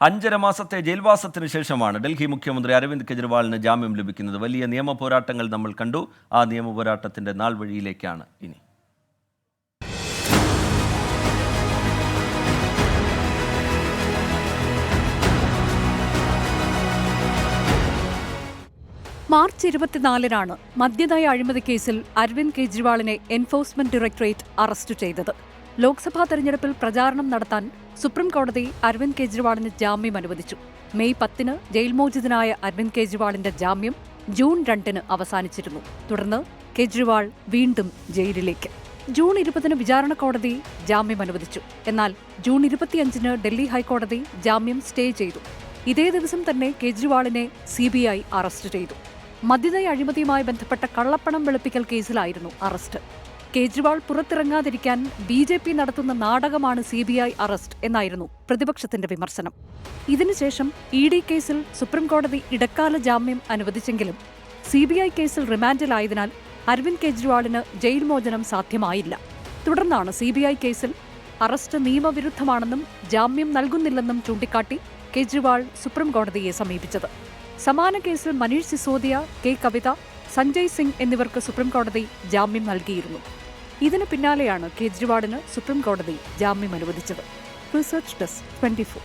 5.5 മാസത്തെ ജയിൽവാസത്തിന് ശേഷമാണ് ഡൽഹി മുഖ്യമന്ത്രി അരവിന്ദ് കെജ്രിവാളിന് ജാമ്യം ലഭിക്കുന്നത്. വലിയ നിയമ പോരാട്ടങ്ങൾ നമ്മൾ കണ്ടു. ആ നിയമ പോരാട്ടത്തിന്റെ നാൾ വഴിയിലേക്കാണ് ഇനി. മാർച്ച് 24-നാണ് മദ്യനയ അഴിമതി കേസിൽ അരവിന്ദ് കെജ്രിവാളിനെ എൻഫോഴ്സ്മെന്റ് ഡയറക്ടറേറ്റ് അറസ്റ്റ് ചെയ്തത്. ലോക്സഭാ തെരഞ്ഞെടുപ്പിൽ പ്രചാരണം നടത്താൻ സുപ്രീംകോടതി അരവിന്ദ് കെജ്രിവാളിന് ജാമ്യം അനുവദിച്ചു. മെയ് 10-ന് ജയിൽ മോചിതനായ അരവിന്ദ് കെജ്രിവാളിന്റെ ജാമ്യം ജൂൺ 2-ന് അവസാനിച്ചിരുന്നു. തുടർന്ന് കെജ്രിവാൾ വീണ്ടും ജയിലിലേക്ക്. ജൂൺ 20-ന് വിചാരണ കോടതി ജാമ്യം അനുവദിച്ചു. എന്നാൽ ജൂൺ 25-ന് ഡൽഹി ഹൈക്കോടതി ജാമ്യം സ്റ്റേ ചെയ്തു. ഇതേ ദിവസം തന്നെ കെജ്രിവാളിനെ CBI അറസ്റ്റ് ചെയ്തു. മദ്യനയ അഴിമതിയുമായി ബന്ധപ്പെട്ട കള്ളപ്പണം വെളുപ്പിക്കൽ കേസിലായിരുന്നു അറസ്റ്റ്. കേജ്രിവാൾ പുറത്തിറങ്ങാതിരിക്കാൻ BJP നടത്തുന്ന നാടകമാണ് CBI അറസ്റ്റ് എന്നായിരുന്നു പ്രതിപക്ഷത്തിന്റെ വിമർശനം. ഇതിനുശേഷം ED കേസിൽ സുപ്രീംകോടതി ഇടക്കാല ജാമ്യം അനുവദിച്ചെങ്കിലും CBI കേസിൽ റിമാൻഡിലായതിനാൽ അരവിന്ദ് കെജ്രിവാളിന് ജയിൽ മോചനം സാധ്യമായില്ല. തുടർന്നാണ് CBI കേസിൽ അറസ്റ്റ് നിയമവിരുദ്ധമാണെന്നും ജാമ്യം നൽകുന്നില്ലെന്നും ചൂണ്ടിക്കാട്ടി കെജ്രിവാൾ സുപ്രീംകോടതിയെ സമീപിച്ചത്. സമാന കേസിൽ മനീഷ് സിസോദിയ, K കവിത, സഞ്ജയ് സിംഗ് എന്നിവർക്ക് സുപ്രീംകോടതി ജാമ്യം നൽകിയിരുന്നു. ഇതിന് പിന്നാലെയാണ് കെജ്രിവാളിന് സുപ്രീംകോടതി ജാമ്യം അനുവദിച്ചത്. Research desk 24.